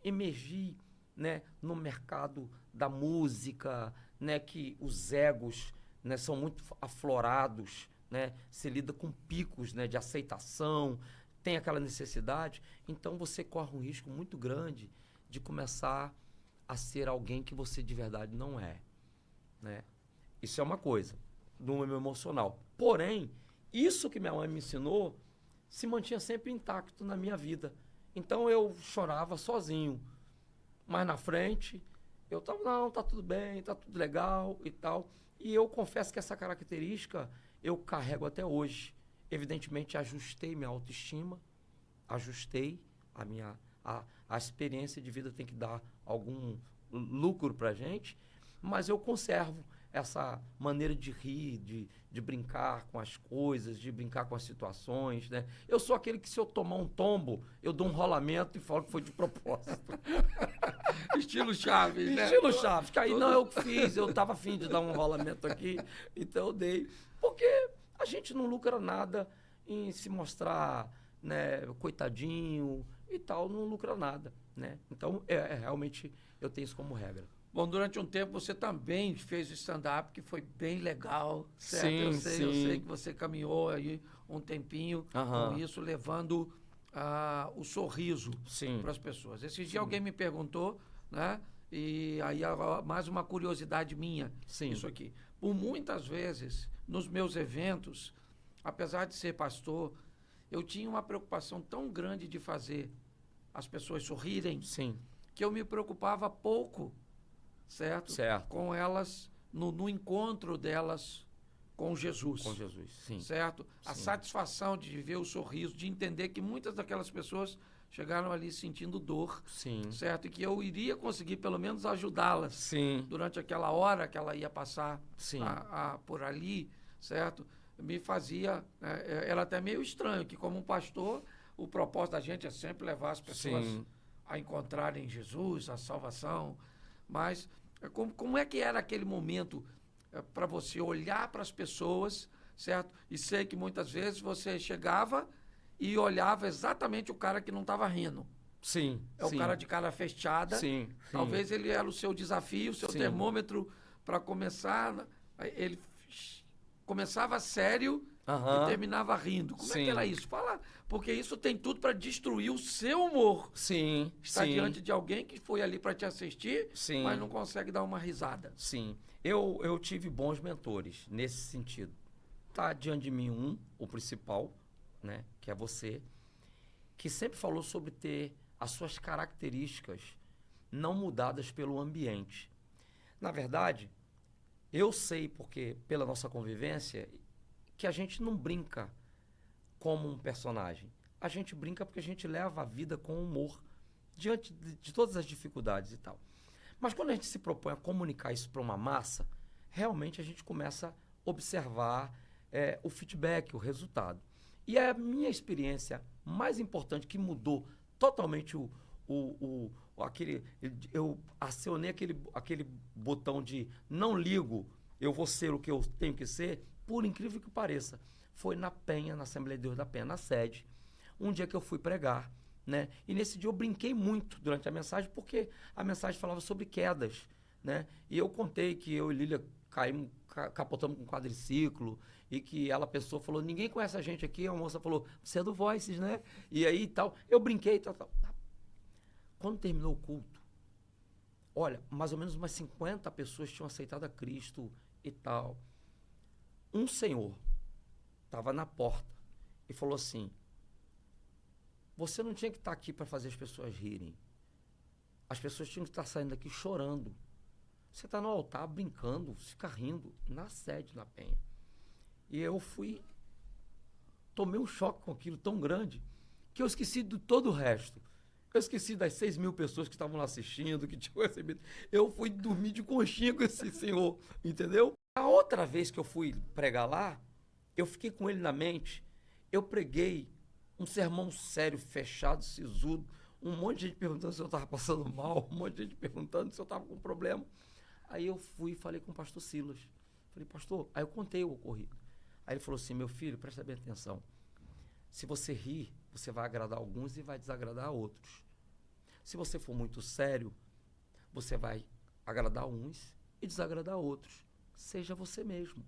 emergir, né, no mercado da música, né, que os egos, né, são muito aflorados, né, se lida com picos, né, de aceitação, tem aquela necessidade, então você corre um risco muito grande de começar a ser alguém que você de verdade não é, né? Isso é uma coisa, no meu emocional. Porém, isso que minha mãe me ensinou se mantinha sempre intacto na minha vida. Então eu chorava sozinho, mas na frente eu tava, não, tá tudo bem, tá tudo legal e tal. E eu confesso que essa característica eu carrego até hoje. Evidentemente, ajustei minha autoestima, ajustei a experiência de vida tem que dar algum lucro pra gente, mas eu conservo essa maneira de rir, de brincar com as coisas, de brincar com as situações, né? Eu sou aquele que, se eu tomar um tombo, eu dou um rolamento e falo que foi de propósito. Estilo Chaves, né? Estilo Chaves, que aí não eu que fiz, eu tava afim de dar um rolamento aqui, então eu dei. Porque a gente não lucra nada em se mostrar, né, coitadinho e tal, não lucra nada, né? Então, realmente, eu tenho isso como regra. Bom, durante um tempo você também fez o stand-up, que foi bem legal, certo? Sim, eu sim. sei que você caminhou aí um tempinho com isso, levando o sorriso para as pessoas. Esse dia alguém me perguntou, né? E aí mais uma curiosidade minha, isso aqui. Por muitas vezes, nos meus eventos, apesar de ser pastor, eu tinha uma preocupação tão grande de fazer as pessoas sorrirem, que eu me preocupava pouco, certo? Com elas, no encontro delas com Jesus. Com Jesus, sim. Certo? A satisfação de ver o sorriso, de entender que muitas daquelas pessoas chegaram ali sentindo dor, certo? E que eu iria conseguir pelo menos ajudá-las durante aquela hora que ela ia passar por ali, certo? Me fazia, era até meio estranho, que como um pastor, o propósito da gente é sempre levar as pessoas a encontrarem Jesus, a salvação, mas como é que era aquele momento para você olhar para as pessoas, certo? E sei que muitas vezes você chegava e olhava exatamente o cara que não estava rindo. O cara de cara fechada. Talvez ele era o seu desafio, o seu termômetro para começar. Ele começava sério e terminava rindo. Como é que era isso? Fala, porque isso tem tudo para destruir o seu humor. Está diante de alguém que foi ali para te assistir, mas não consegue dar uma risada. Eu tive bons mentores nesse sentido. Tá diante de mim o principal, né, que é você, que sempre falou sobre ter as suas características não mudadas pelo ambiente. Na verdade, eu sei, porque pela nossa convivência, que a gente não brinca como um personagem. A gente brinca porque a gente leva a vida com humor, diante de todas as dificuldades e tal. Mas quando a gente se propõe a comunicar isso para uma massa, realmente a gente começa a observar o feedback, o resultado. E a minha experiência mais importante, que mudou totalmente eu acionei aquele botão de não ligo, eu vou ser o que eu tenho que ser, por incrível que pareça, foi na Penha, na Assembleia de Deus da Penha, na sede, um dia que eu fui pregar, né? E nesse dia eu brinquei muito durante a mensagem, porque a mensagem falava sobre quedas, né? E eu contei que eu e Lília capotamos com um quadriciclo, e que ela falou, ninguém conhece a gente aqui, a moça falou, você é do Voices, né? E aí tal, eu brinquei e tal. Quando terminou o culto, olha, mais ou menos umas 50 pessoas tinham aceitado a Cristo e tal. Um senhor estava na porta e falou assim, você não tinha que estar aqui para fazer as pessoas rirem. As pessoas tinham que estar saindo daqui chorando. Você está no altar brincando, fica rindo, na sede, na Penha. E eu tomei um choque com aquilo tão grande, que eu esqueci de todo o resto. Eu esqueci das 6.000 pessoas que estavam lá assistindo, que tinham recebido. Eu fui dormir de conchinha com esse senhor, entendeu? A outra vez que eu fui pregar lá, eu fiquei com ele na mente, eu preguei um sermão sério, fechado, sisudo, um monte de gente perguntando se eu estava passando mal, um monte de gente perguntando se eu estava com problema. Aí eu fui e falei com o pastor Silas. Falei, pastor, aí eu contei o ocorrido. Aí ele falou assim, meu filho, presta bem atenção. Se você rir, você vai agradar alguns e vai desagradar outros. Se você for muito sério, você vai agradar uns e desagradar outros. Seja você mesmo.